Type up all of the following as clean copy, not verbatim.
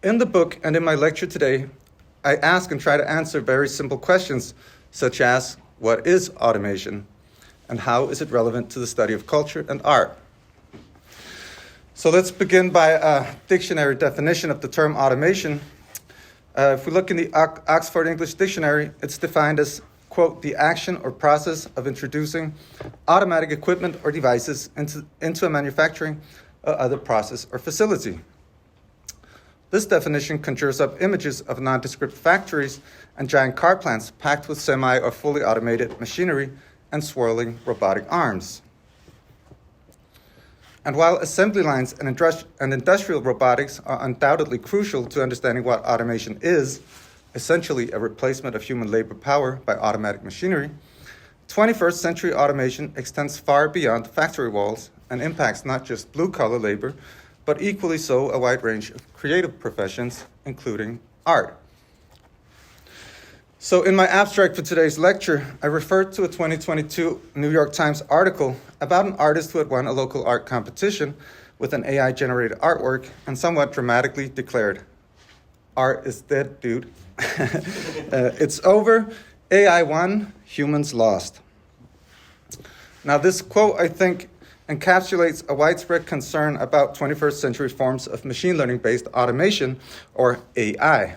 In the book and in my lecture today, I ask and try to answer very simple questions, such as, what is automation? And how is it relevant to the study of culture and art? So let's begin by a dictionary definition of the term automation. If we look in the Oxford English Dictionary, it's defined as, quote, the action or process of introducing automatic equipment or devices into a manufacturing or other process or facility. This definition conjures up images of nondescript factories and giant car plants packed with semi or fully automated machinery and swirling robotic arms. And while assembly lines and industrial robotics are undoubtedly crucial to understanding what automation is, essentially a replacement of human labor power by automatic machinery, 21st century automation extends far beyond factory walls and impacts not just blue-collar labor, but equally so a wide range of creative professions, including art. So in my abstract for today's lecture, I referred to a 2022 New York Times article about an artist who had won a local art competition with an AI-generated artwork and somewhat dramatically declared, "Art is dead, dude. It's over. AI won, humans lost." Now this quote, I think, encapsulates a widespread concern about 21st century forms of machine learning-based automation, or AI.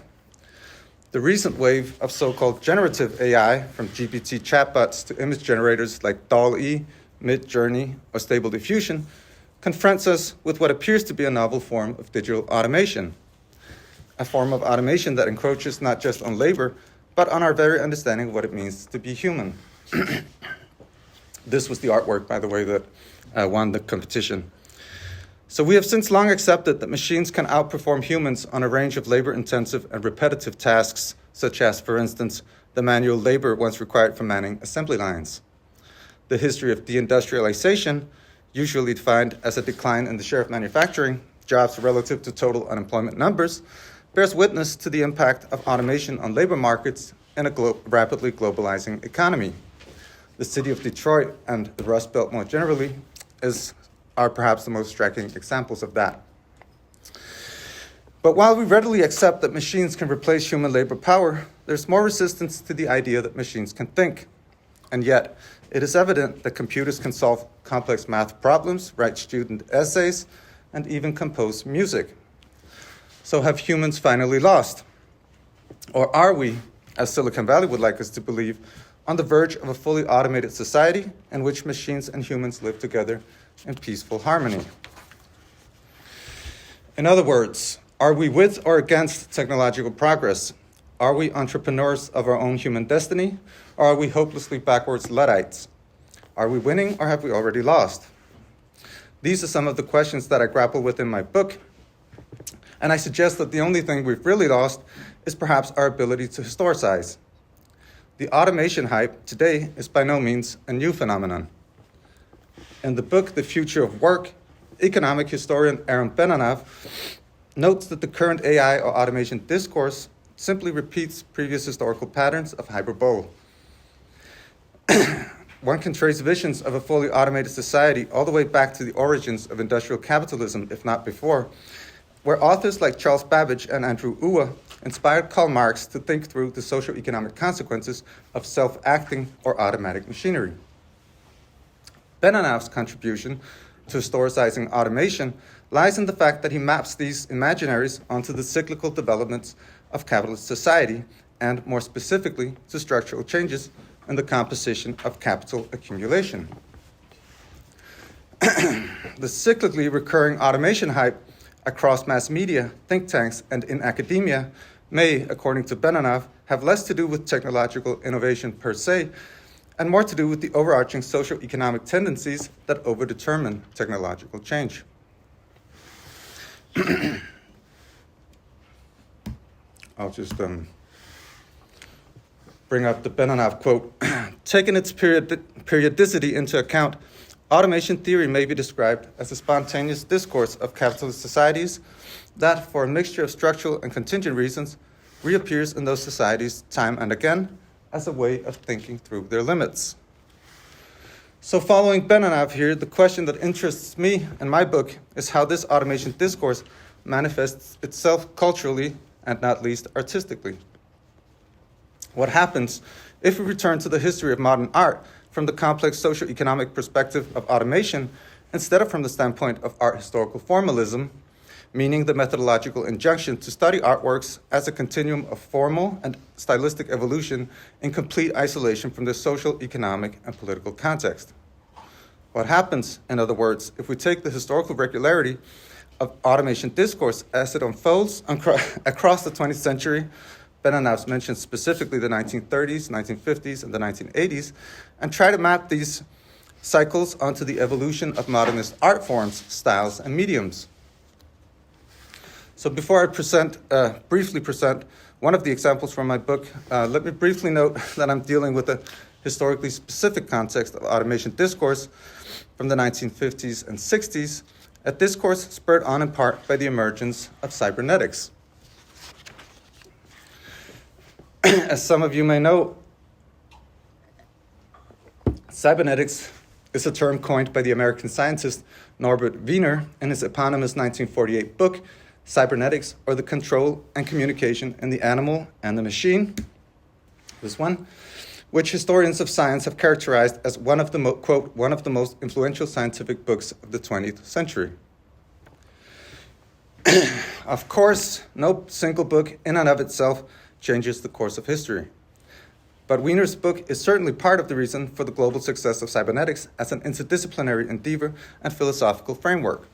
The recent wave of so-called generative AI, from GPT chatbots to image generators like DALL-E, Midjourney, or Stable Diffusion, confronts us with what appears to be a novel form of digital automation, a form of automation that encroaches not just on labor, but on our very understanding of what it means to be human. This was the artwork, by the way, that won the competition. So we have since long accepted that machines can outperform humans on a range of labor-intensive and repetitive tasks, such as, for instance, the manual labor once required for manning assembly lines. The history of deindustrialization, usually defined as a decline in the share of manufacturing jobs relative to total unemployment numbers, bears witness to the impact of automation on labor markets in a rapidly globalizing economy. The city of Detroit and the Rust Belt more generally are perhaps the most striking examples of that. But while we readily accept that machines can replace human labor power, there's more resistance to the idea that machines can think. And yet, it is evident that computers can solve complex math problems, write student essays, and even compose music. So have humans finally lost? Or are we, as Silicon Valley would like us to believe, on the verge of a fully automated society in which machines and humans live together in peaceful harmony? In other words, are we with or against technological progress? Are we entrepreneurs of our own human destiny, or are we hopelessly backwards Luddites? Are we winning, or have we already lost? These are some of the questions that I grapple with in my book, and I suggest that the only thing we've really lost is perhaps our ability to historicize. The automation hype today is by no means a new phenomenon. In the book, The Future of Work, economic historian Aaron Benanav notes that the current AI or automation discourse simply repeats previous historical patterns of hyperbole. One can trace visions of a fully automated society all the way back to the origins of industrial capitalism, if not before, where authors like Charles Babbage and Andrew Uwa inspired Karl Marx to think through the socio-economic consequences of self-acting or automatic machinery. Benanav's contribution to historicizing automation lies in the fact that he maps these imaginaries onto the cyclical developments of capitalist society, and more specifically to structural changes in the composition of capital accumulation. The cyclically recurring automation hype across mass media, think tanks, and in academia may, according to Benanav, have less to do with technological innovation per se, and more to do with the overarching socio-economic tendencies that overdetermine technological change. I'll just bring up the Benanav quote. Taking its periodicity into account, automation theory may be described as a spontaneous discourse of capitalist societies that, for a mixture of structural and contingent reasons, reappears in those societies time and again as a way of thinking through their limits. So following Benanav here, the question that interests me in my book is how this automation discourse manifests itself culturally and not least artistically. What happens if we return to the history of modern art from the complex socio-economic perspective of automation instead of from the standpoint of art historical formalism, meaning the methodological injunction to study artworks as a continuum of formal and stylistic evolution in complete isolation from their social, economic, and political context? What happens, in other words, if we take the historical regularity of automation discourse as it unfolds across the 20th century, Benanaus mentioned specifically the 1930s, 1950s, and the 1980s, and try to map these cycles onto the evolution of modernist art forms, styles, and mediums? So before I briefly present one of the examples from my book, let me briefly note that I'm dealing with a historically specific context of automation discourse from the 1950s and 60s, a discourse spurred on in part by the emergence of cybernetics. As some of you may know, cybernetics is a term coined by the American scientist Norbert Wiener in his eponymous 1948 book, Cybernetics, or the Control and Communication in the Animal and the Machine, this one, which historians of science have characterized as one of the, quote, one of the most influential scientific books of the 20th century. Of course, no single book in and of itself changes the course of history. But Wiener's book is certainly part of the reason for the global success of cybernetics as an interdisciplinary endeavor and philosophical framework.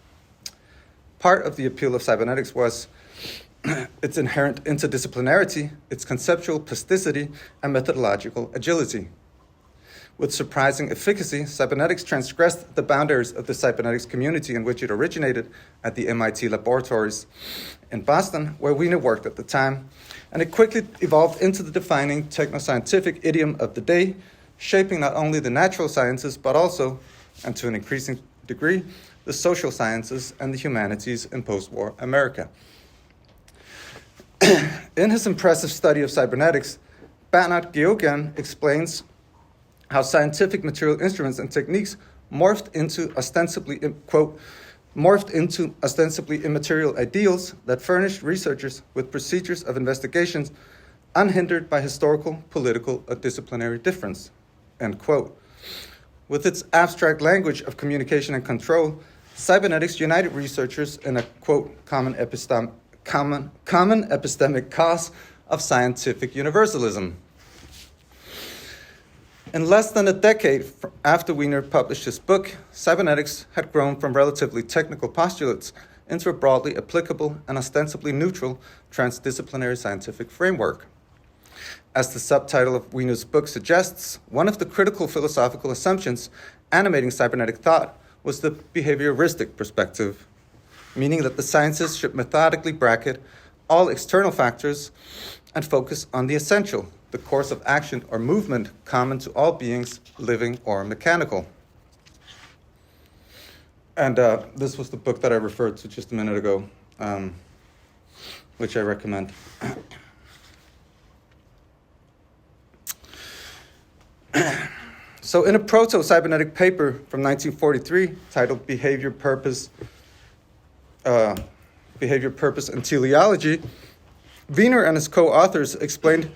Part of the appeal of cybernetics was its inherent interdisciplinarity, its conceptual plasticity, and methodological agility. With surprising efficacy, cybernetics transgressed the boundaries of the cybernetics community in which it originated at the MIT laboratories in Boston, where Wiener worked at the time, and it quickly evolved into the defining technoscientific idiom of the day, shaping not only the natural sciences, but also, and to an increasing degree, the social sciences and the humanities in post-war America. In his impressive study of cybernetics, Bernard Geoghegan explains how scientific material instruments and techniques morphed into ostensibly immaterial ideals that furnished researchers with procedures of investigations unhindered by historical, political, or disciplinary difference, end quote. With its abstract language of communication and control, cybernetics united researchers in a, quote, common epistemic cause of scientific universalism. In less than a decade after Wiener published his book, cybernetics had grown from relatively technical postulates into a broadly applicable and ostensibly neutral transdisciplinary scientific framework. As the subtitle of Wiener's book suggests, one of the critical philosophical assumptions animating cybernetic thought was the behavioristic perspective, meaning that the sciences should methodically bracket all external factors and focus on the essential, the course of action or movement common to all beings, living or mechanical. And this was the book that I referred to just a minute ago, which I recommend. So in a proto-cybernetic paper from 1943 titled Behavior, Purpose, and Teleology, Wiener and his co-authors explained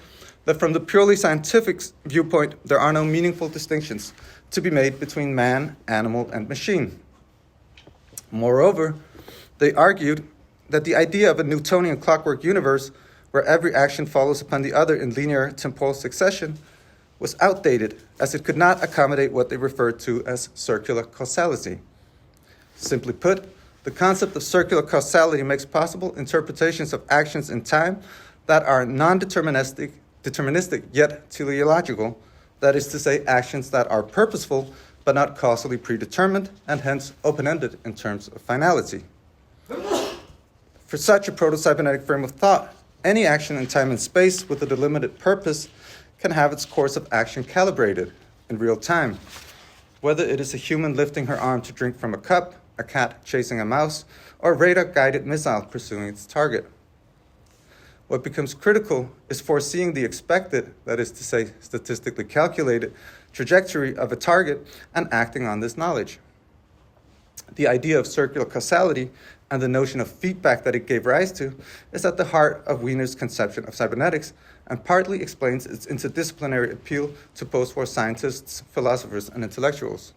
that from the purely scientific viewpoint, there are no meaningful distinctions to be made between man, animal, and machine. Moreover, they argued that the idea of a Newtonian clockwork universe where every action follows upon the other in linear temporal succession was outdated, as it could not accommodate what they referred to as circular causality. Simply put, the concept of circular causality makes possible interpretations of actions in time that are non-deterministic yet teleological, that is to say, actions that are purposeful but not causally predetermined and hence open-ended in terms of finality. For such a proto-cybernetic frame of thought, any action in time and space with a delimited purpose can have its course of action calibrated in real time, whether it is a human lifting her arm to drink from a cup, a cat chasing a mouse, or a radar-guided missile pursuing its target. What becomes critical is foreseeing the expected, that is to say, statistically calculated, trajectory of a target and acting on this knowledge. The idea of circular causality and the notion of feedback that it gave rise to is at the heart of Wiener's conception of cybernetics and partly explains its interdisciplinary appeal to post-war scientists, philosophers, and intellectuals.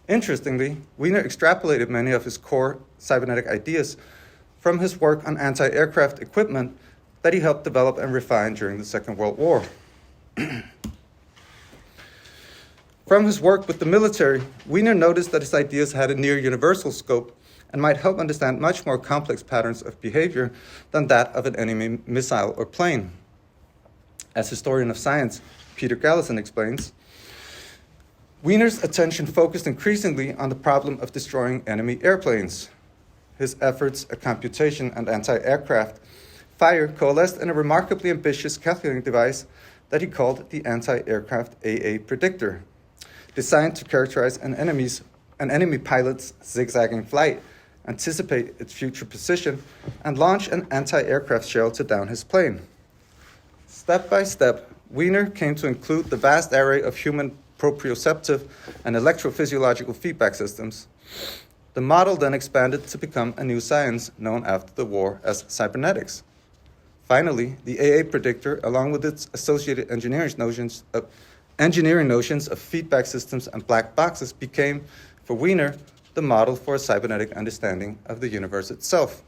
Interestingly, Wiener extrapolated many of his core cybernetic ideas from his work on anti-aircraft equipment that he helped develop and refine during the Second World War. From his work with the military, Wiener noticed that his ideas had a near universal scope and might help understand much more complex patterns of behavior than that of an enemy missile or plane. As historian of science Peter Gallison explains, Wiener's attention focused increasingly on the problem of destroying enemy airplanes. His efforts at computation and anti-aircraft fire coalesced in a remarkably ambitious calculating device that he called the anti-aircraft AA predictor, designed to characterize an enemy pilot's zigzagging flight, anticipate its future position, and launch an anti-aircraft shell to down his plane. Step by step, Wiener came to include the vast array of human proprioceptive and electrophysiological feedback systems. The model then expanded to become a new science known after the war as cybernetics. Finally, the AA predictor, along with its associated engineering notions of feedback systems and black boxes, became, for Wiener, the model for a cybernetic understanding of the universe itself.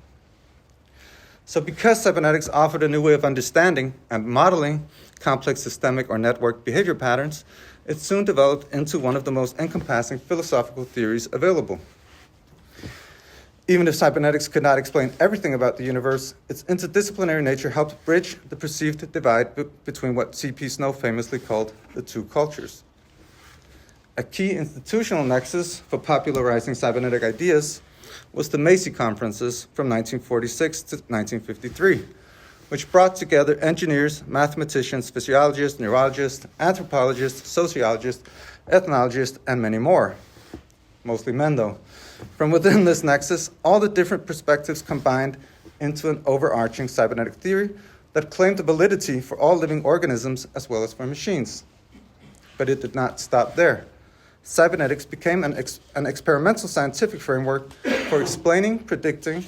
So because cybernetics offered a new way of understanding and modeling complex systemic or network behavior patterns, it soon developed into one of the most encompassing philosophical theories available. Even if cybernetics could not explain everything about the universe, its interdisciplinary nature helped bridge the perceived divide between what C.P. Snow famously called the two cultures. A key institutional nexus for popularizing cybernetic ideas was the Macy Conferences from 1946 to 1953, which brought together engineers, mathematicians, physiologists, neurologists, anthropologists, sociologists, ethnologists, and many more. Mostly men, though. From within this nexus, all the different perspectives combined into an overarching cybernetic theory that claimed validity for all living organisms as well as for machines. But it did not stop there. Cybernetics became an experimental scientific framework for explaining, predicting,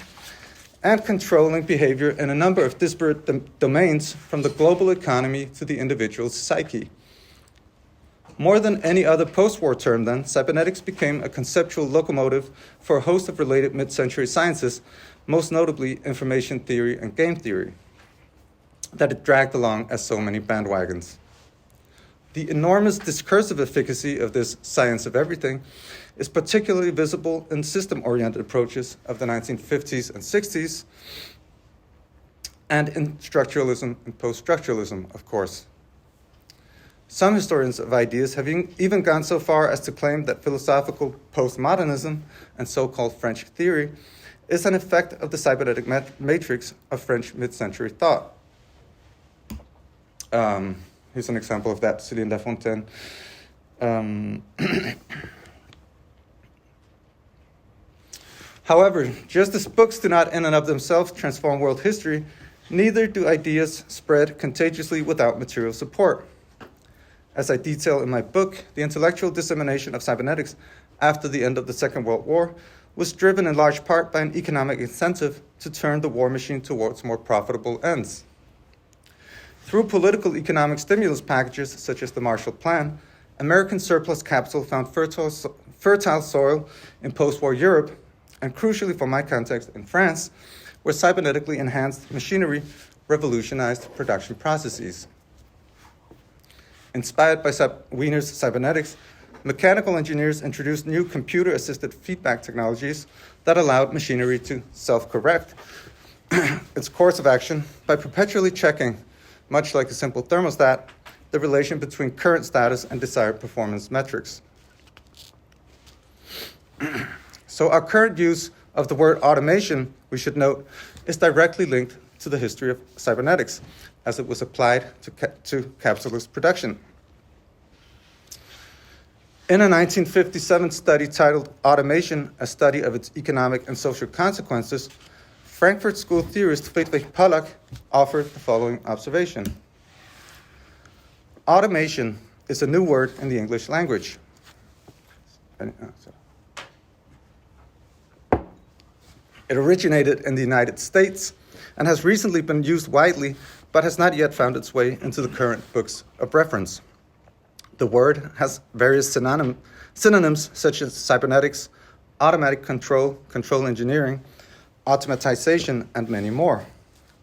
and controlling behavior in a number of disparate domains, from the global economy to the individual's psyche. More than any other post-war term then, cybernetics became a conceptual locomotive for a host of related mid-century sciences, most notably information theory and game theory, that it dragged along as so many bandwagons. The enormous discursive efficacy of this science of everything is particularly visible in system-oriented approaches of the 1950s and 60s, and in structuralism and post-structuralism, of course. Some historians of ideas have even gone so far as to claim that philosophical postmodernism and so-called French theory is an effect of the cybernetic matrix of French mid-century thought. Here's an example of that, Céline Lafontaine. However, just as books do not in and of themselves transform world history, neither do ideas spread contagiously without material support. As I detail in my book, the intellectual dissemination of cybernetics after the end of the Second World War was driven in large part by an economic incentive to turn the war machine towards more profitable ends. Through political economic stimulus packages such as the Marshall Plan, American surplus capital found fertile soil in post-war Europe, and crucially for my context in France, where cybernetically enhanced machinery revolutionized production processes. Inspired by Wiener's cybernetics, mechanical engineers introduced new computer-assisted feedback technologies that allowed machinery to self-correct its course of action by perpetually checking, much like a simple thermostat, the relation between current status and desired performance metrics. So our current use of the word automation, we should note, is directly linked to the history of cybernetics, as it was applied to capitalist production. In a 1957 study titled Automation, a Study of Its Economic and Social Consequences, Frankfurt School theorist Friedrich Pollack offered the following observation. Automation is a new word in the English language. It originated in the United States and has recently been used widely, but has not yet found its way into the current books of reference. The word has various synonyms such as cybernetics, automatic control, control engineering, automatization, and many more.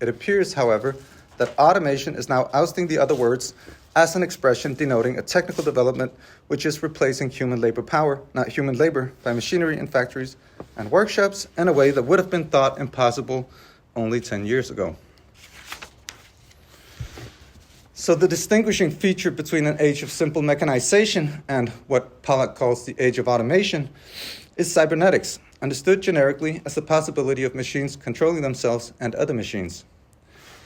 It appears, however, that automation is now ousting the other words as an expression denoting a technical development which is replacing human labor by machinery in factories and workshops in a way that would have been thought impossible only 10 years ago. So the distinguishing feature between an age of simple mechanization and what Pollack calls the age of automation is cybernetics, understood generically as the possibility of machines controlling themselves and other machines.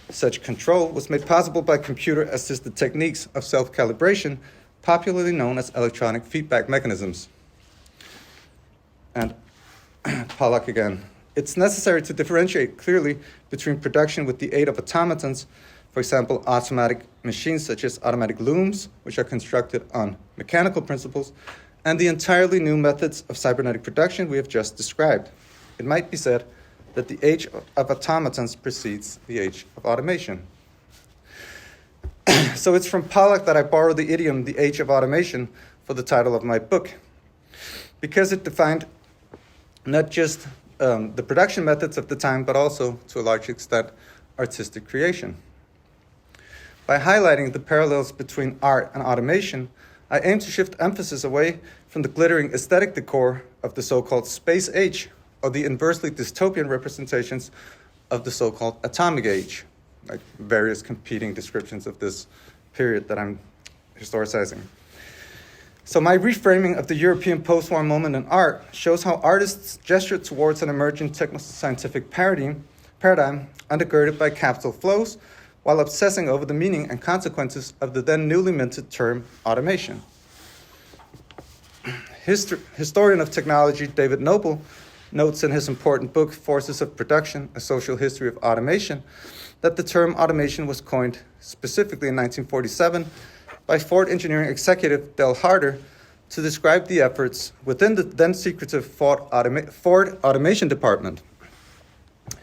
Such control was made possible by computer-assisted techniques of self-calibration, popularly known as electronic feedback mechanisms. And Pollack again. It's necessary to differentiate clearly between production with the aid of automatons, for example, automatic machines such as automatic looms, which are constructed on mechanical principles, and the entirely new methods of cybernetic production we have just described. It might be said that the age of automatons precedes the age of automation. So it's from Pollack that I borrow the idiom, the age of automation, for the title of my book, because it defined not just the production methods of the time, but also, to a large extent, artistic creation. By highlighting the parallels between art and automation, I aim to shift emphasis away from the glittering aesthetic decor of the so-called space age, or the inversely dystopian representations of the so-called atomic age, like various competing descriptions of this period that I'm historicizing. So my reframing of the European post-war moment in art shows how artists gestured towards an emerging techno-scientific paradigm undergirded by capital flows, while obsessing over the meaning and consequences of the then newly minted term automation. Historian of technology David Noble notes in his important book, Forces of Production, A Social History of Automation, that the term automation was coined specifically in 1947 by Ford engineering executive Del Harder to describe the efforts within the then secretive Ford Automation Department.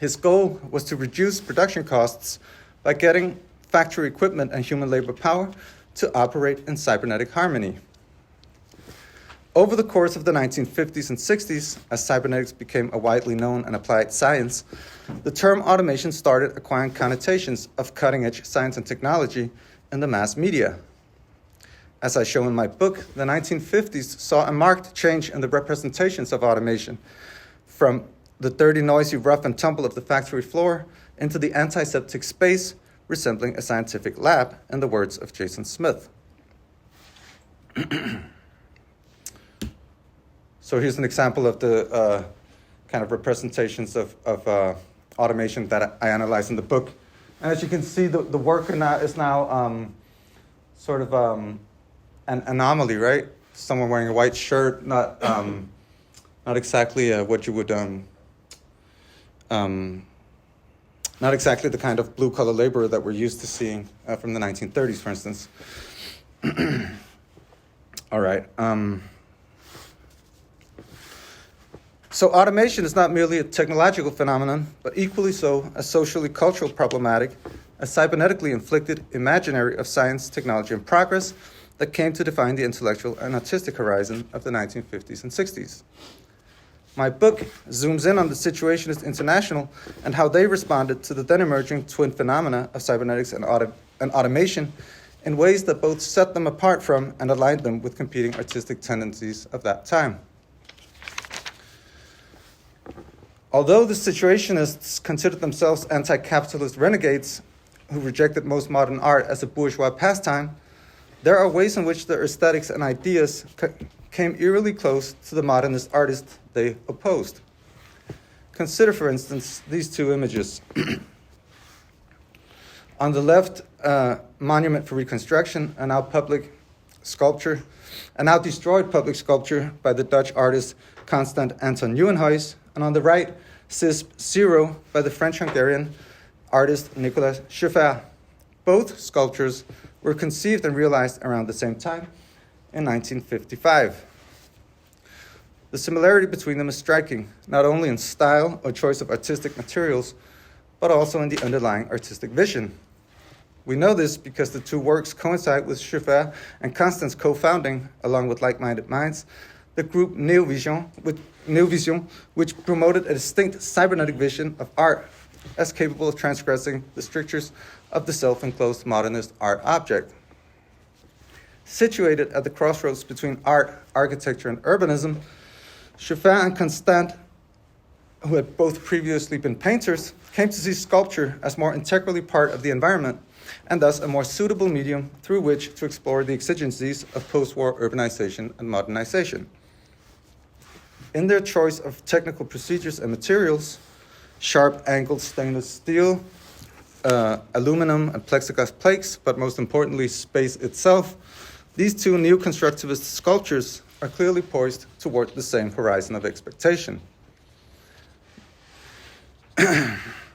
His goal was to reduce production costs by getting factory equipment and human labor power to operate in cybernetic harmony. Over the course of the 1950s and 60s, as cybernetics became a widely known and applied science, the term automation started acquiring connotations of cutting-edge science and technology in the mass media. As I show in my book, the 1950s saw a marked change in the representations of automation, from the dirty, noisy, rough and tumble of the factory floor into the antiseptic space resembling a scientific lab, in the words of Jason Smith. So here's an example of the kind of representations of automation that I analyze in the book. And as you can see, the worker is now sort of an anomaly, right? Someone wearing a white shirt, not exactly what you would, not exactly the kind of blue-collar laborer that we're used to seeing from the 1930s, for instance. All right. So automation is not merely a technological phenomenon, but equally so a socially cultural problematic, a cybernetically inflicted imaginary of science, technology, and progress that came to define the intellectual and artistic horizon of the 1950s and 60s. My book zooms in on the Situationist International and how they responded to the then emerging twin phenomena of cybernetics and automation in ways that both set them apart from and aligned them with competing artistic tendencies of that time. Although the Situationists considered themselves anti-capitalist renegades who rejected most modern art as a bourgeois pastime, there are ways in which their aesthetics and ideas came eerily close to the modernist artists they opposed. Consider, for instance, these two images. On the left, Monument for Reconstruction, a now destroyed public sculpture by the Dutch artist Constant Anton Nieuwenhuis, and on the right, CISP 0 by the French-Hungarian artist Nicolas Schiffer. Both sculptures were conceived and realized around the same time in 1955. The similarity between them is striking, not only in style or choice of artistic materials, but also in the underlying artistic vision. We know this because the two works coincide with Schiffer and Constant's co-founding, along with like-minded minds, the group Neo Vision, which promoted a distinct cybernetic vision of art as capable of transgressing the strictures of the self-enclosed modernist art object. Situated at the crossroads between art, architecture, and urbanism, Schiffer and Constant, who had both previously been painters, came to see sculpture as more integrally part of the environment, and thus a more suitable medium through which to explore the exigencies of post-war urbanization and modernization. In their choice of technical procedures and materials, sharp-angled stainless steel, aluminum and plexiglass plates, but most importantly, space itself, these two neo-constructivist sculptures are clearly poised toward the same horizon of expectation.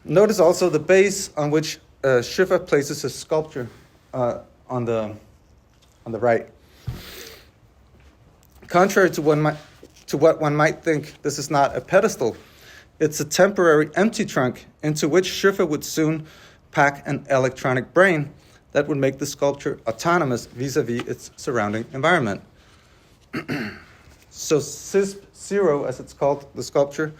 Notice also the base on which Schiffer places his sculpture on the right. Contrary to what one might think, this is not a pedestal. It's a temporary empty trunk into which Schiffer would soon pack an electronic brain that would make the sculpture autonomous vis-a-vis its surrounding environment. So CISP 0, as it's called, the sculpture's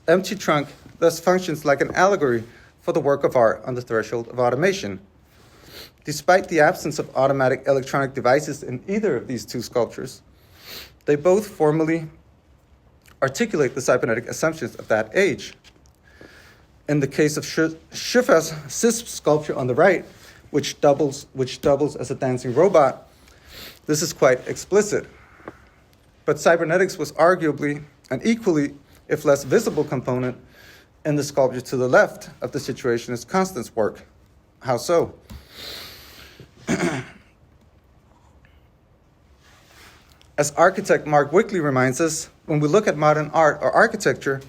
empty trunk, thus functions like an allegory for the work of art on the threshold of automation. Despite the absence of automatic electronic devices in either of these two sculptures, they both formally articulate the cybernetic assumptions of that age. In the case of Schiffer's CISP sculpture on the right, which doubles as a dancing robot, this is quite explicit. But cybernetics was arguably an equally, if less visible, component in the sculpture to the left of the Situationist Constant's work. How so? As architect Mark Wickley reminds us, when we look at modern art or architecture,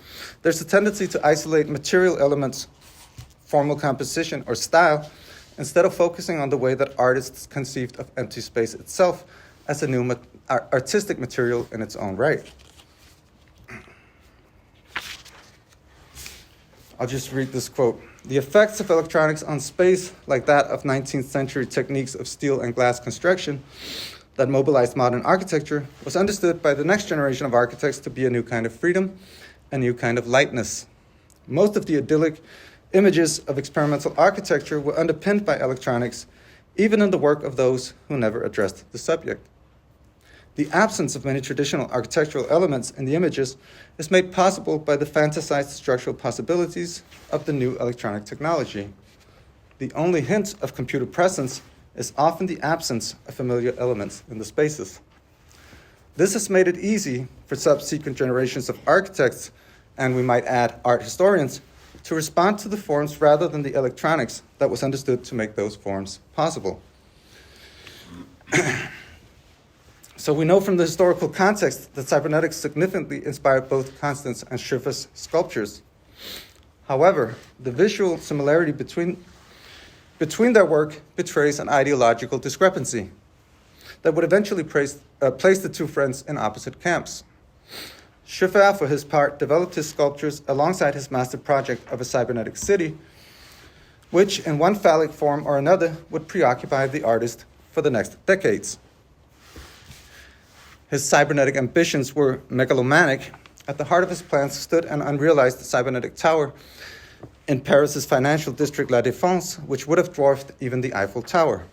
there's a tendency to isolate material elements, formal composition, or style, instead of focusing on the way that artists conceived of empty space itself as a new artistic material in its own right. I'll just read this quote. The effects of electronics on space, like that of 19th century techniques of steel and glass construction that mobilized modern architecture, was understood by the next generation of architects to be a new kind of freedom, a new kind of lightness. Most of the idyllic images of experimental architecture were underpinned by electronics, even in the work of those who never addressed the subject. The absence of many traditional architectural elements in the images is made possible by the fantasized structural possibilities of the new electronic technology. The only hint of computer presence is often the absence of familiar elements in the spaces. This has made it easy for subsequent generations of architects, and we might add art historians, to respond to the forms rather than the electronics that was understood to make those forms possible. So we know from the historical context that cybernetics significantly inspired both Constant's and Schiffer's sculptures. However, the visual similarity between their work betrays an ideological discrepancy that would eventually place the two friends in opposite camps. Schiffer, for his part, developed his sculptures alongside his master project of a cybernetic city, which in one phallic form or another would preoccupy the artist for the next decades. His cybernetic ambitions were megalomanic. At the heart of his plans stood an unrealized cybernetic tower in Paris's financial district La Défense, which would have dwarfed even the Eiffel Tower.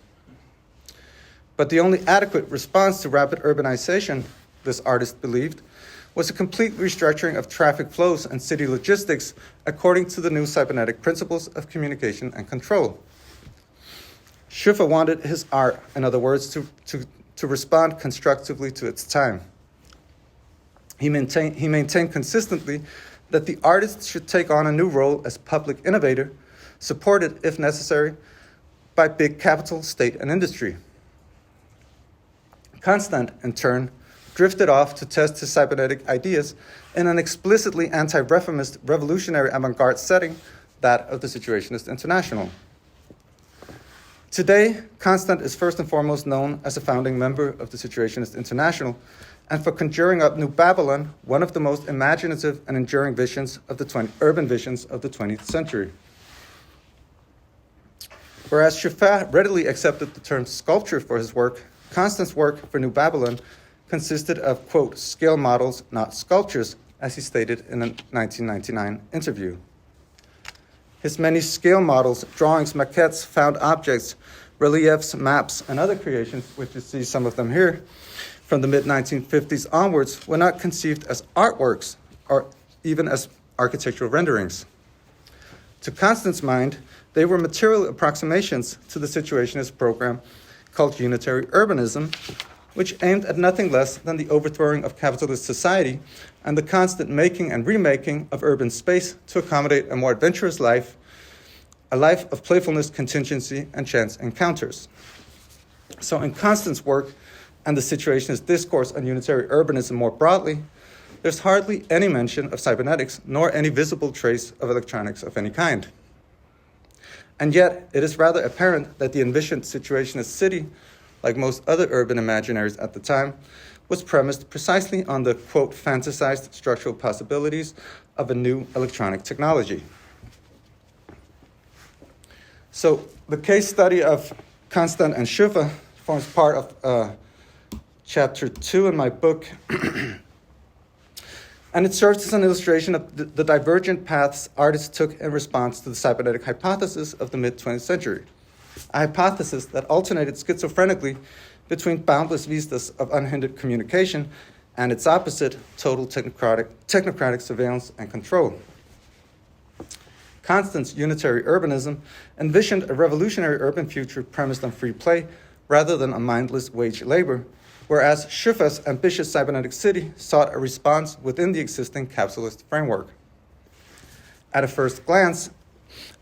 But the only adequate response to rapid urbanization, this artist believed, was a complete restructuring of traffic flows and city logistics according to the new cybernetic principles of communication and control. Schiffer wanted his art, in other words, to respond constructively to its time. He maintained consistently that the artist should take on a new role as public innovator, supported, if necessary, by big capital, state, and industry. Constant, in turn, drifted off to test his cybernetic ideas in an explicitly anti-reformist revolutionary avant-garde setting, that of the Situationist International. Today, Constant is first and foremost known as a founding member of the Situationist International and for conjuring up New Babylon, one of the most imaginative and enduring visions of the urban visions of the 20th century. Whereas Schoeffer readily accepted the term sculpture for his work, Constant's work for New Babylon consisted of, quote, scale models, not sculptures, as he stated in a 1999 interview. His many scale models, drawings, maquettes, found objects, reliefs, maps, and other creations, which you see some of them here, from the mid-1950s onwards, were not conceived as artworks or even as architectural renderings. To Constant's mind, they were material approximations to the Situationist program called unitary urbanism, which aimed at nothing less than the overthrowing of capitalist society and the constant making and remaking of urban space to accommodate a more adventurous life, a life of playfulness, contingency, and chance encounters. So in Constant's work and the Situationist discourse on unitary urbanism more broadly, there's hardly any mention of cybernetics nor any visible trace of electronics of any kind. And yet, it is rather apparent that the envisioned Situationist city, like most other urban imaginaries at the time, was premised precisely on the, quote, fantasized structural possibilities of a new electronic technology. So the case study of Constant and Schoeffer forms part of chapter 2 in my book, and it serves as an illustration of the divergent paths artists took in response to the cybernetic hypothesis of the mid-20th century, a hypothesis that alternated schizophrenically between boundless vistas of unhindered communication and its opposite, total technocratic surveillance and control. Constant's unitary urbanism envisioned a revolutionary urban future premised on free play rather than on mindless wage labor, whereas Schoeffer's ambitious cybernetic city sought a response within the existing capitalist framework. At a first glance,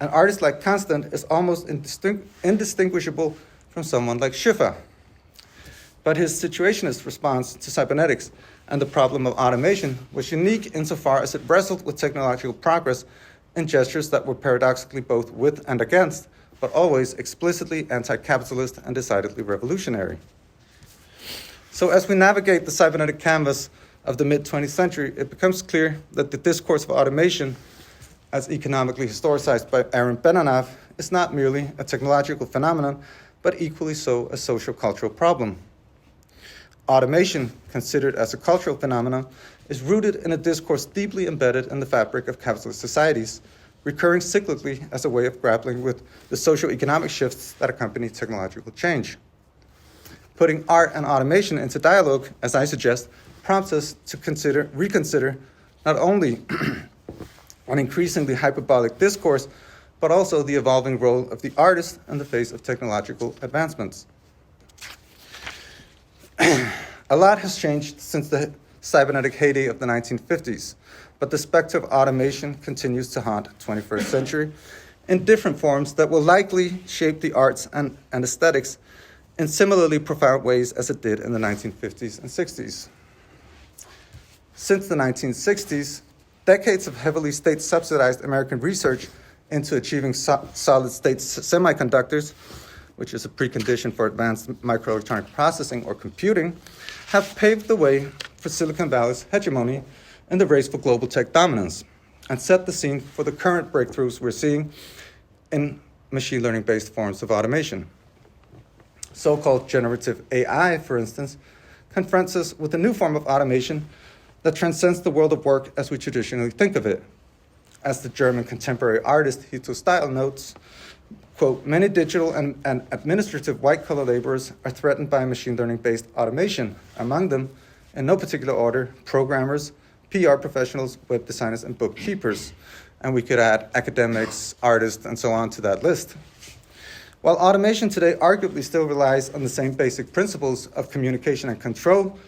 an artist like Constant is almost indistinguishable from someone like Schoeffer. But his situationist response to cybernetics and the problem of automation was unique insofar as it wrestled with technological progress in gestures that were paradoxically both with and against, but always explicitly anti-capitalist and decidedly revolutionary. So as we navigate the cybernetic canvas of the mid-20th century, it becomes clear that the discourse of automation, as economically historicized by Aaron Benanav, is not merely a technological phenomenon, but equally so a social-cultural problem. Automation, considered as a cultural phenomenon, is rooted in a discourse deeply embedded in the fabric of capitalist societies, recurring cyclically as a way of grappling with the socio-economic shifts that accompany technological change. Putting art and automation into dialogue, as I suggest, prompts us to reconsider not only an increasingly hyperbolic discourse, but also the evolving role of the artist in the face of technological advancements. A lot has changed since the cybernetic heyday of the 1950s, but the specter of automation continues to haunt the 21st century in different forms that will likely shape the arts and aesthetics in similarly profound ways as it did in the 1950s and 60s. Since the 1960s, decades of heavily state-subsidized American research into achieving solid-state semiconductors, which is a precondition for advanced microelectronic processing or computing, have paved the way for Silicon Valley's hegemony in the race for global tech dominance and set the scene for the current breakthroughs we're seeing in machine learning-based forms of automation. So-called generative AI, for instance, confronts us with a new form of automation that transcends the world of work as we traditionally think of it. As the German contemporary artist Hito Steyl notes, quote, many digital and administrative white-collar laborers are threatened by machine learning-based automation. Among them, in no particular order, programmers, PR professionals, web designers, and bookkeepers. And we could add academics, artists, and so on to that list. While automation today arguably still relies on the same basic principles of communication and control,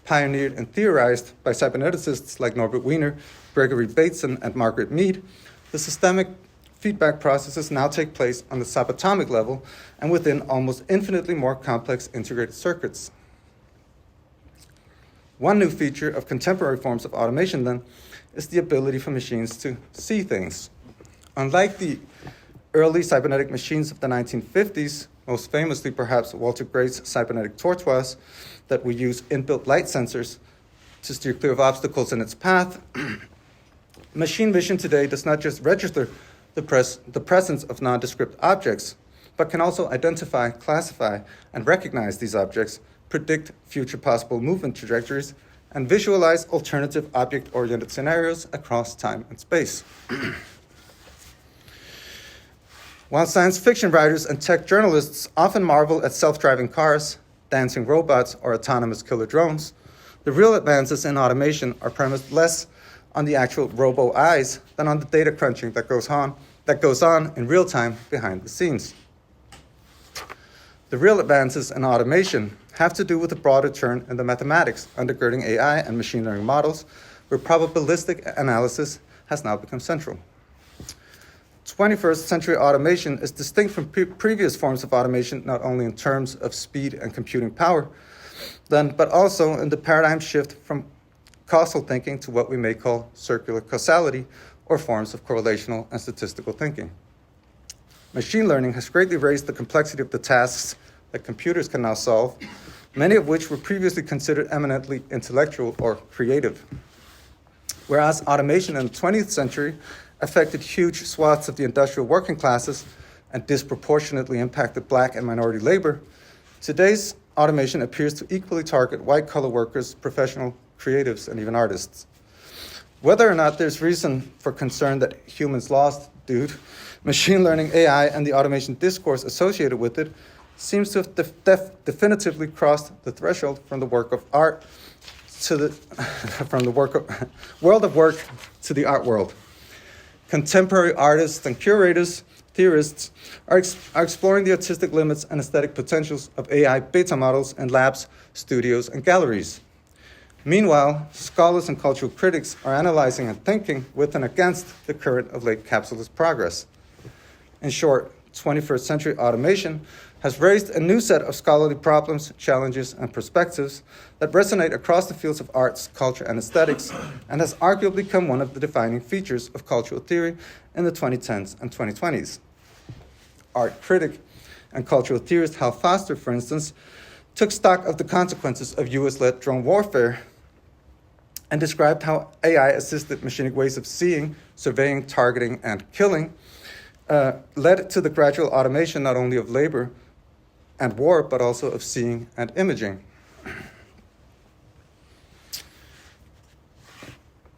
pioneered and theorized by cyberneticists like Norbert Wiener, Gregory Bateson, and Margaret Mead, the systemic feedback processes now take place on the subatomic level and within almost infinitely more complex integrated circuits. One new feature of contemporary forms of automation, then, is the ability for machines to see things. Unlike the early cybernetic machines of the 1950s, most famously perhaps Walter Gray's cybernetic tortoise, that would use inbuilt light sensors, to steer clear of obstacles in its path. Machine vision today does not just register the presence of nondescript objects, but can also identify, classify, and recognize these objects, predict future possible movement trajectories, and visualize alternative object-oriented scenarios across time and space. While science fiction writers and tech journalists often marvel at self-driving cars, dancing robots, or autonomous killer drones, the real advances in automation are premised less on the actual robo-eyes than on the data crunching that goes on in real time behind the scenes. The real advances in automation have to do with the broader turn in the mathematics undergirding AI and machine learning models, where probabilistic analysis has now become central. 21st century automation is distinct from previous forms of automation, not only in terms of speed and computing power, but also in the paradigm shift from causal thinking to what we may call circular causality, or forms of correlational and statistical thinking. Machine learning has greatly raised the complexity of the tasks that computers can now solve, many of which were previously considered eminently intellectual or creative. Whereas automation in the 20th century affected huge swaths of the industrial working classes and disproportionately impacted Black and minority labor, today's automation appears to equally target white-collar workers, professional creatives, and even artists. Whether or not there's reason for concern that humans lost, machine learning, AI, and the automation discourse associated with it seems to have definitively crossed the threshold from the work of art to the world of work to the art world. Contemporary artists and curators, theorists, are exploring the artistic limits and aesthetic potentials of AI beta models in labs, studios, and galleries. Meanwhile, scholars and cultural critics are analyzing and thinking with and against the current of late capitalist progress. In short, 21st century automation has raised a new set of scholarly problems, challenges, and perspectives that resonate across the fields of arts, culture, and aesthetics, and has arguably become one of the defining features of cultural theory in the 2010s and 2020s. Art critic and cultural theorist Hal Foster, for instance, took stock of the consequences of US-led drone warfare and described how AI-assisted machinic ways of seeing, surveying, targeting, and killing led to the gradual automation not only of labor and war, but also of seeing and imaging.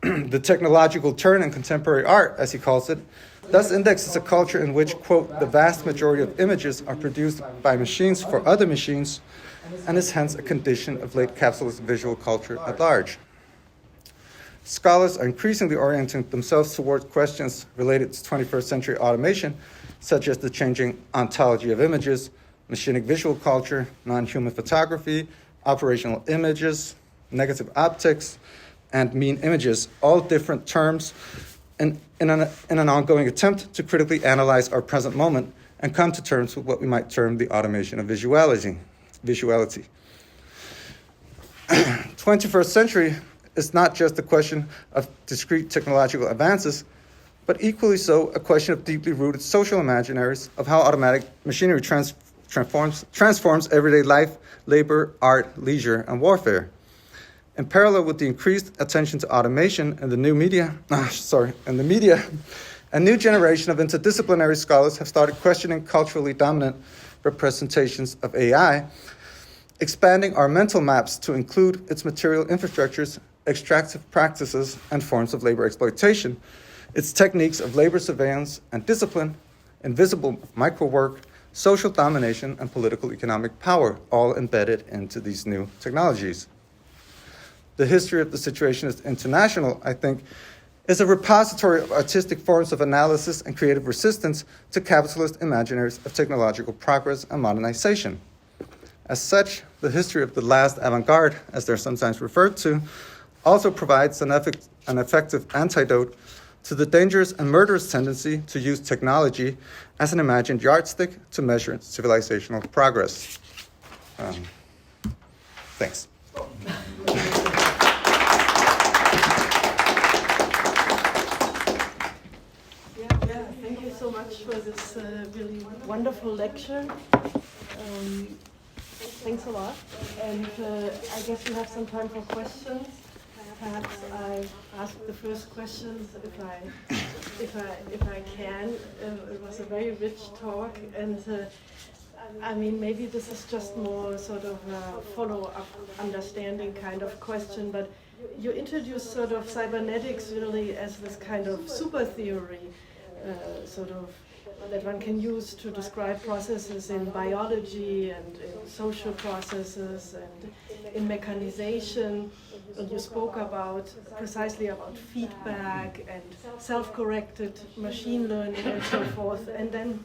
The technological turn in contemporary art, as he calls it, thus indexes a culture in which, quote, the vast majority of images are produced by machines for other machines, and is hence a condition of late capitalist visual culture at large. Scholars are increasingly orienting themselves toward questions related to 21st century automation, such as the changing ontology of images, machinic visual culture, non-human photography, operational images, negative optics, and mean images, all different terms in an ongoing attempt to critically analyze our present moment and come to terms with what we might term the automation of visuality. 21st century is not just a question of discrete technological advances, but equally so a question of deeply rooted social imaginaries of how automatic machinery transforms everyday life, labor, art, leisure, and warfare. In parallel with the increased attention to automation in the media, a new generation of interdisciplinary scholars have started questioning culturally dominant representations of AI, expanding our mental maps to include its material infrastructures, extractive practices, and forms of labor exploitation, its techniques of labor surveillance and discipline, invisible microwork, social domination, and political economic power, all embedded into these new technologies. The history of the Situationist International, I think, is a repository of artistic forms of analysis and creative resistance to capitalist imaginaries of technological progress and modernization. As such, the history of the last avant-garde, as they're sometimes referred to, also provides an effective antidote to the dangerous and murderous tendency to use technology as an imagined yardstick to measure civilizational progress. Thanks. Thank you so much for this really wonderful lecture. Thanks a lot. And I guess we have some time for questions. perhaps I ask the first questions if I can. It was a very rich talk, and I mean, maybe this is just more sort of a follow-up understanding kind of question, but you introduced sort of cybernetics really as this kind of super theory, sort of that one can use to describe processes in biology and in social processes and in mechanization. And you spoke precisely about feedback and self-corrected machine learning and so forth. And then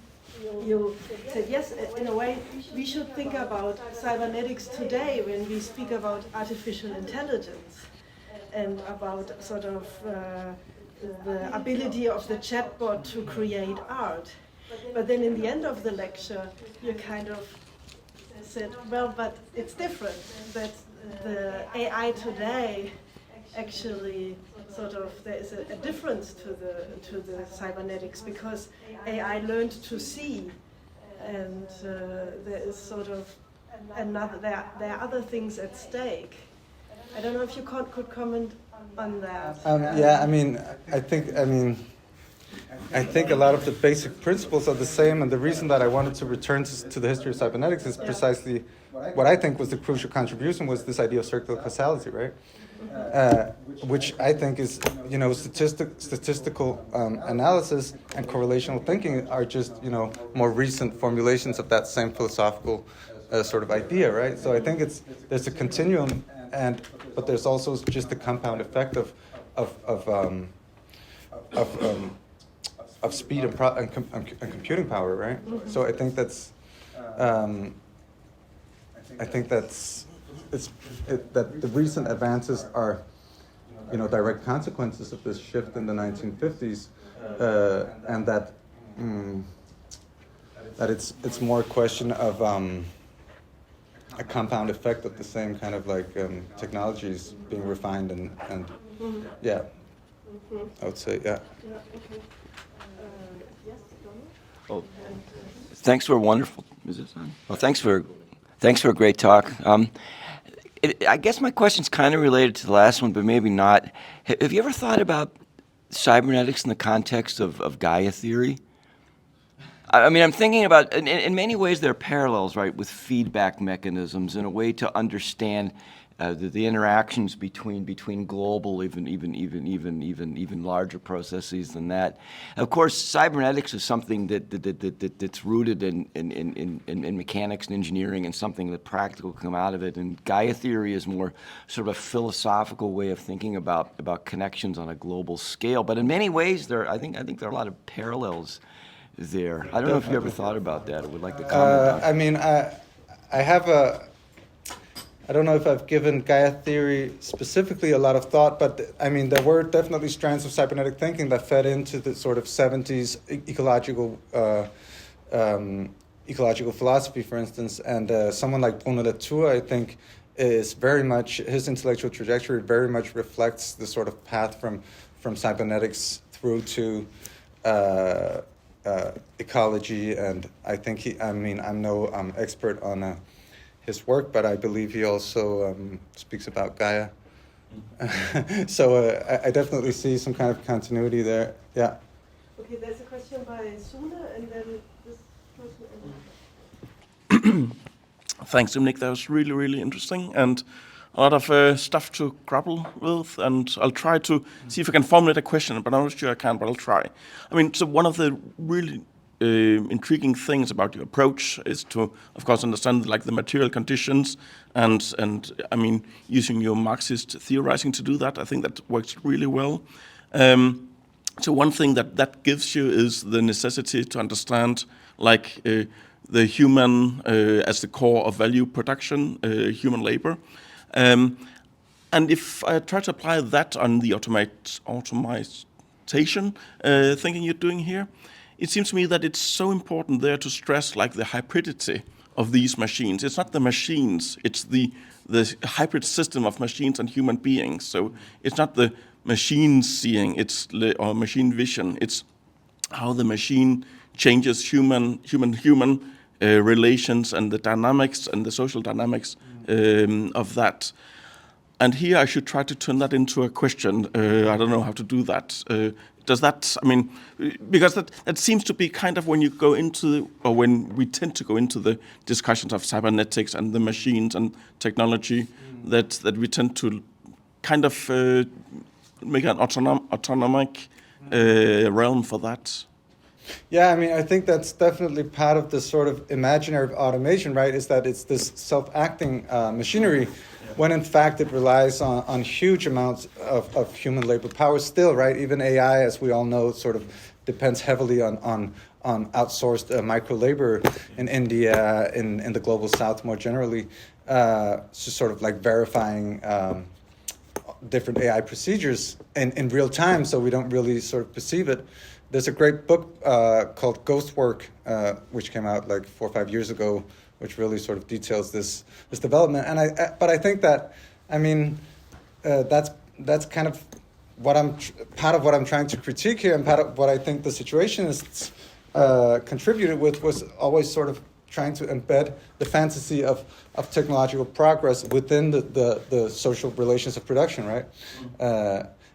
you said, yes, in a way, we should think about cybernetics today when we speak about artificial intelligence and about sort of the ability of the chatbot to create art. But then in the end of the lecture, you kind of said, well, but it's different, that the AI today actually sort of, there is a difference to the cybernetics, because AI learned to see, and there is sort of another, there are other things at stake. I don't know if you could comment on that. Yeah, I think a lot of the basic principles are the same, and the reason that I wanted to return to the history of cybernetics is precisely what I think was the crucial contribution was this idea of circular causality, right? Which I think is, statistical analysis and correlational thinking are just, more recent formulations of that same philosophical sort of idea, right? So I think there's a continuum, but there's also just the compound effect of speed and computing power, right? Mm-hmm. So I think that's that the recent advances are, direct consequences of this shift in the 1950s, and that it's more a question of a compound effect of the same kind of like technologies being refined and mm-hmm. Yeah, mm-hmm. I would say yeah. Yeah, okay. Yes, Dominique? Oh, thanks for a wonderful. Is this on? Well, thanks for a great talk. I guess my question's kind of related to the last one, but maybe not. Have you ever thought about cybernetics in the context of Gaia theory? I mean, I'm thinking about, in many ways, there are parallels, right, with feedback mechanisms in a way to understand the interactions between global, even larger processes than that. Of course, cybernetics is something that's rooted in mechanics and engineering, and something that practical come out of it. And Gaia theory is more sort of a philosophical way of thinking about connections on a global scale. But in many ways, I think there are a lot of parallels there. I don't know if you ever thought about that or would like to comment on it. I don't know if I've given Gaia theory specifically a lot of thought, but there were definitely strands of cybernetic thinking that fed into the sort of 70s ecological philosophy, for instance. And someone like Bruno Latour, I think, is very much, his intellectual trajectory very much reflects the sort of path from cybernetics through to ecology. And I think I'm no expert on his work, but I believe he also speaks about Gaia. So I definitely see some kind of continuity there. Yeah. Okay, there's a question by Sune, and then this person. Thanks, Dominique. That was really, really interesting, and a lot of stuff to grapple with. And I'll try to see if I can formulate a question, but I'm not sure I can, but I'll try. So one of the really intriguing things about your approach is to, of course, understand like the material conditions and using your Marxist theorizing to do that. I think that works really well. So one thing that gives you is the necessity to understand like the human as the core of value production, human labor. And if I try to apply that on the automation thinking you're doing here, it seems to me that it's so important there to stress like the hybridity of these machines. It's not the machines, it's the hybrid system of machines and human beings. So it's not the machine seeing, or machine vision. It's how the machine changes human relations and the dynamics and the social dynamics of that. And here I should try to turn that into a question. I don't know how to do that. Does that, I mean, because that seems to be kind of when you go into, or when we tend to go into the discussions of cybernetics and the machines and technology, that we tend to kind of make an autonomic realm for that. Yeah, I mean, I think that's definitely part of the sort of imaginary of automation, right? Is that it's this self-acting machinery, when in fact it relies on huge amounts of human labor power still, right? Even AI, as we all know, sort of depends heavily on outsourced micro labor in India, in the global south more generally, just sort of like verifying different AI procedures in real time, so we don't really sort of perceive it. There's a great book called Ghost Work, which came out like 4 or 5 years ago, which really sort of details this development. And but I think that, I mean, that's kind of what part of what I'm trying to critique here, and part of what I think the Situationists contributed with was always sort of trying to embed the fantasy of technological progress within the social relations of production, right?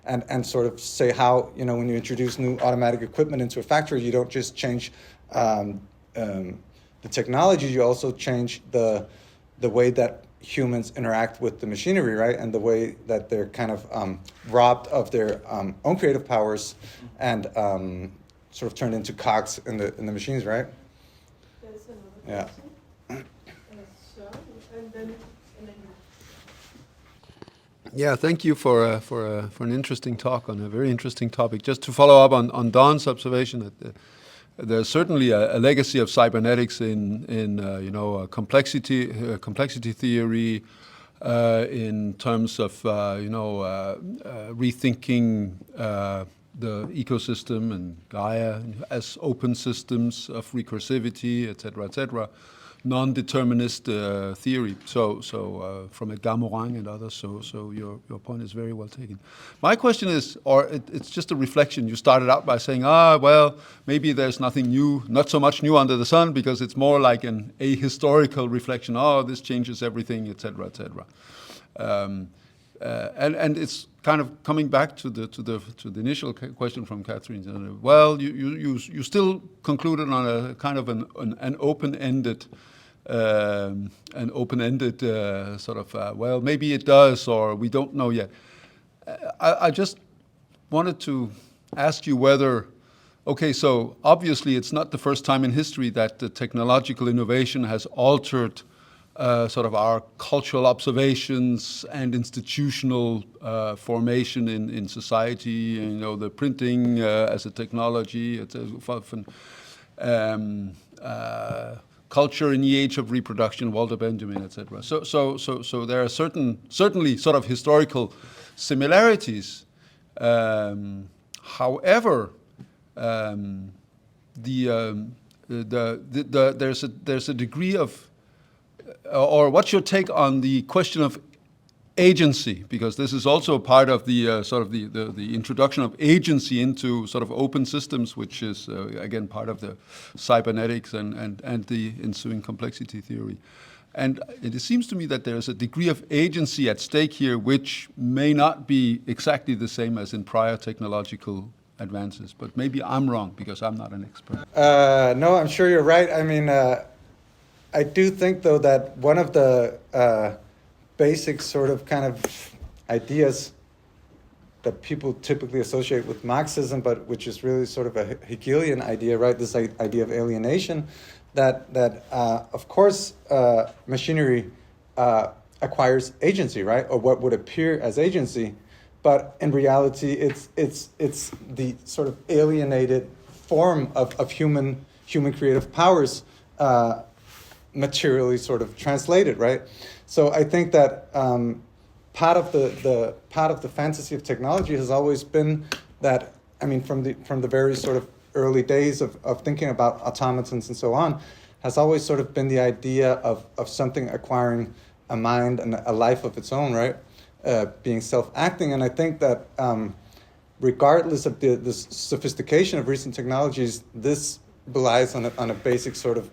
And sort of say how, you know, when you introduce new automatic equipment into a factory, you don't just change the technology, you also change the way that humans interact with the machinery, right? And the way that they're kind of robbed of their own creative powers and sort of turned into cogs in the machines, right? There's another Yeah. question. So, and then Yeah, thank you for an interesting talk on a very interesting topic. Just to follow up on Don's observation, that there's certainly a legacy of cybernetics in complexity theory, in terms of rethinking the ecosystem and Gaia as open systems of recursivity, etc., non-determinist theory. So from Edgar Morin and others. So your point is very well taken. My question is, or it's just a reflection. You started out by saying, well, maybe there's nothing new, not so much new under the sun, because it's more like an ahistorical reflection. This changes everything, etc. And it's kind of coming back to the initial question from Catherine. Well, you still concluded on a kind of an open-ended sort of well, maybe it does, or we don't know yet. I just wanted to ask you whether, okay, so obviously it's not the first time in history that the technological innovation has altered sort of our cultural observations and institutional formation in society. The printing as a technology, it's often culture in the age of reproduction, Walter Benjamin, etc. So there are certainly sort of historical similarities. However, there's a degree of, or what's your take on the question of agency? Because this is also a part of the sort of the introduction of agency into sort of open systems, which is again part of the cybernetics and the ensuing complexity theory. And it seems to me that there's a degree of agency at stake here, which may not be exactly the same as in prior technological advances. But maybe I'm wrong, because I'm not an expert. No, I'm sure you're right. I mean, I do think, though, that one of the basic sort of kind of ideas that people typically associate with Marxism, but which is really sort of a Hegelian idea, right? This idea of alienation, that of course machinery acquires agency, right, or what would appear as agency, but in reality it's the sort of alienated form of human creative powers materially sort of translated, right? So I think that part of the fantasy of technology has always been that, I mean, from the very sort of early days of thinking about automatons and so on, has always sort of been the idea of something acquiring a mind and a life of its own, right? Being self-acting. And I think that regardless of the sophistication of recent technologies, this relies on a basic sort of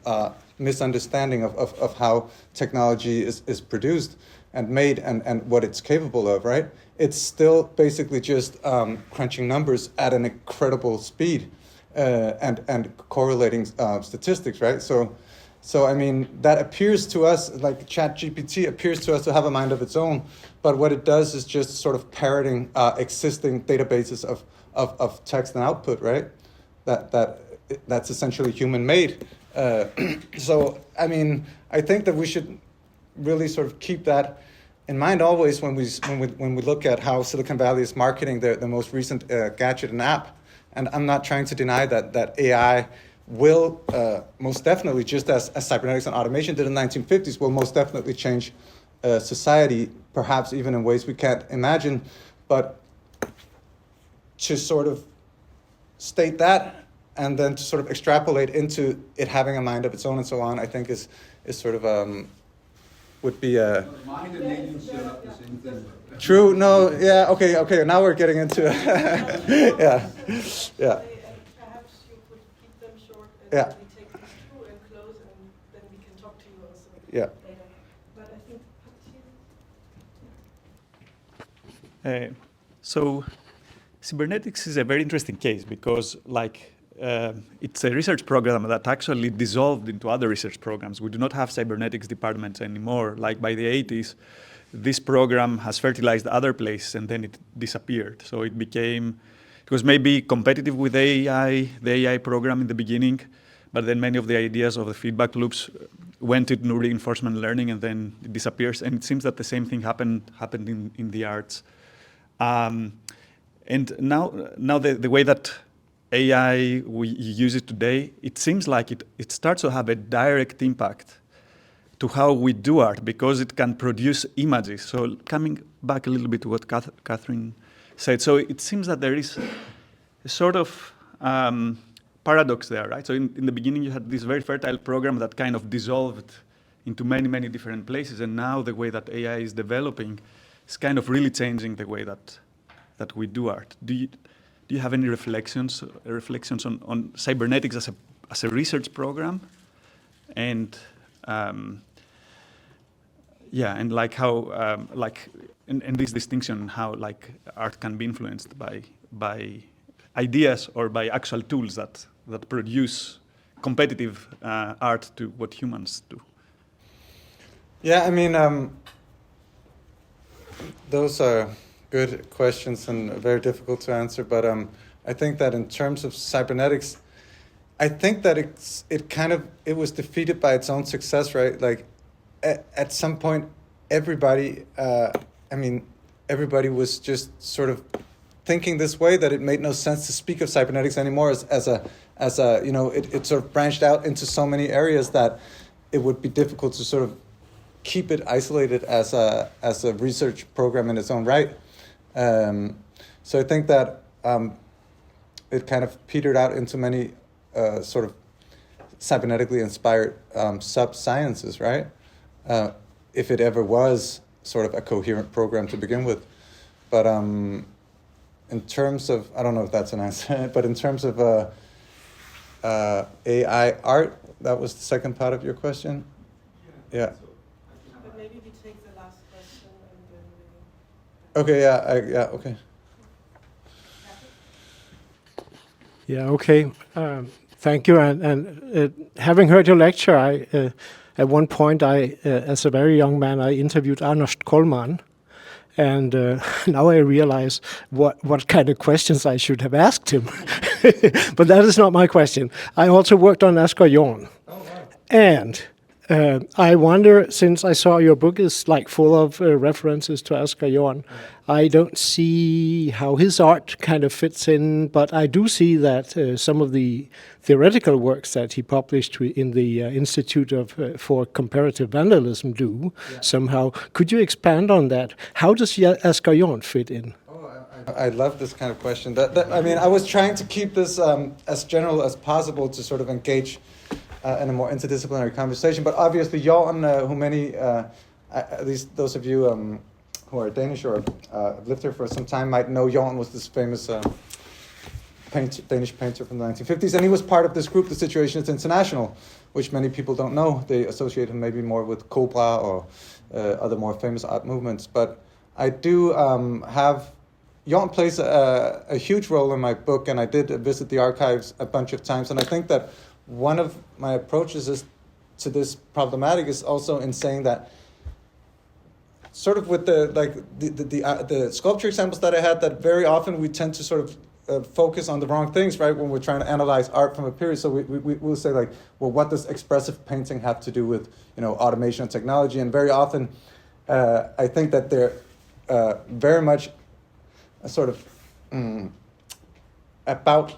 misunderstanding of how technology is produced. and made and what it's capable of, right? It's still basically just crunching numbers at an incredible speed and correlating statistics, right? So I mean, that appears to us, like ChatGPT appears to us to have a mind of its own, but what it does is just sort of parroting existing databases of text and output, right? That's essentially human-made. So I mean, I think that we should really sort of keep that in mind always when we look at how Silicon Valley is marketing the most recent gadget and app. And I'm not trying to deny that AI will most definitely, just as cybernetics and automation did in the 1950s, will most definitely change society, perhaps even in ways we can't imagine. But to sort of state that and then to sort of extrapolate into it having a mind of its own and so on, I think is sort of would be a Mind and agency are not the same thing. true. No, yeah, okay. Now we're getting into yeah. Perhaps you could keep them short and Yeah. we take these two and close, and then we can talk to you also Yeah. later. But I think So cybernetics is a very interesting case because it's a research program that actually dissolved into other research programs. We do not have cybernetics departments anymore. Like by the 80s, this program has fertilized other places and then it disappeared. So it was maybe competitive with AI, the AI program in the beginning, but then many of the ideas of the feedback loops went into reinforcement learning and then it disappears. And it seems that the same thing happened in the arts. And now the way that AI, we use it today, it seems like it starts to have a direct impact to how we do art because it can produce images. So coming back a little bit to what Catherine said, so it seems that there is a sort of paradox there, right? So in the beginning you had this very fertile program that kind of dissolved into many, many different places, and now the way that AI is developing is kind of really changing the way that we do art. Do you have any reflections on cybernetics as a research program, and and like how and this distinction how like art can be influenced by ideas or by actual tools that produce competitive art to what humans do? Yeah, I mean, those are good questions and very difficult to answer. But I think that in terms of cybernetics, I think that it was defeated by its own success, right? Like at some point, everybody was just sort of thinking this way, that it made no sense to speak of cybernetics anymore as a it sort of branched out into so many areas that it would be difficult to sort of keep it isolated as a research program in its own right. So I think that it kind of petered out into many sort of cybernetically inspired sub-sciences, right? If it ever was sort of a coherent program to begin with. But in terms of, I don't know if that's an answer, but in terms of AI art, that was the second part of your question? Yeah. but maybe we take the last question and then we... Okay, okay. Yeah, okay. Thank you. And having heard your lecture, at one point, as a very young man, I interviewed Arnold Kollmann. And now I realize what kind of questions I should have asked him. But that is not my question. I also worked on Asger Jorn. Oh, wow. And I wonder, since I saw your book is like full of references to Asger Jorn, I don't see how his art kind of fits in, but I do see that some of the theoretical works that he published in the Institute for Comparative Vandalism do somehow. Could you expand on that? How does Asger Jorn fit in? I love this kind of question. I mean, I was trying to keep this as general as possible to sort of engage in a more interdisciplinary conversation. But obviously, Jorn, who many, at least those of you who are Danish or have lived here for some time might know, Jorn was this famous Danish painter from the 1950s, and he was part of this group, the Situationist International, which many people don't know. They associate him maybe more with Cobra or other more famous art movements. But I do have... Jorn plays a huge role in my book, and I did visit the archives a bunch of times, and I think that one of my approaches to this problematic is also in saying that sort of with the sculpture examples that I had, that very often we tend to sort of focus on the wrong things, right, when we're trying to analyze art from a period. So we'll say, like, well, what does expressive painting have to do with, automation and technology? And very often, I think that they're very much sort of about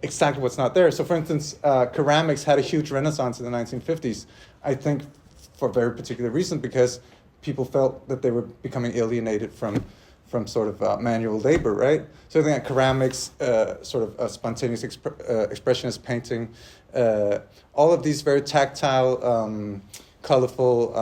exactly what's not there. So, for instance, ceramics had a huge renaissance in the 1950s, I think for a very particular reason, because people felt that they were becoming alienated from sort of manual labor, right? So I think that ceramics, sort of spontaneous expressionist painting, all of these very tactile, colorful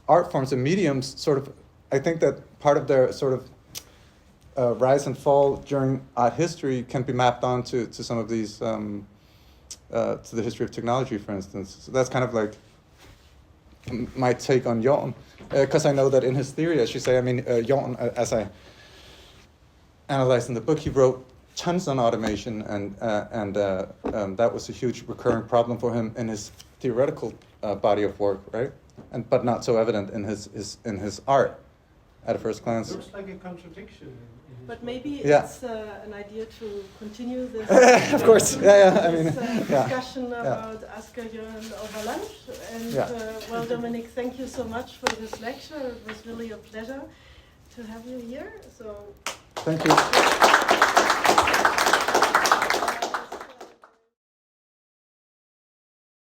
art forms and mediums, sort of, I think that part of their sort of rise and fall during art history can be mapped onto some of these, to the history of technology, for instance. So that's kind of like my take on Jorn, because I know that in his theory, as you say, I mean, Jorn, as I analyzed in the book, he wrote tons on automation, and that was a huge recurring problem for him in his theoretical body of work, right? But not so evident in his art at a first glance. Looks like a contradiction. But maybe Yeah. it's an idea to continue this. Of course, yeah. I mean, discussion about Asger Jørgen over lunch. And well, Dominique, thank you so much for this lecture. It was really a pleasure to have you here. So thank you.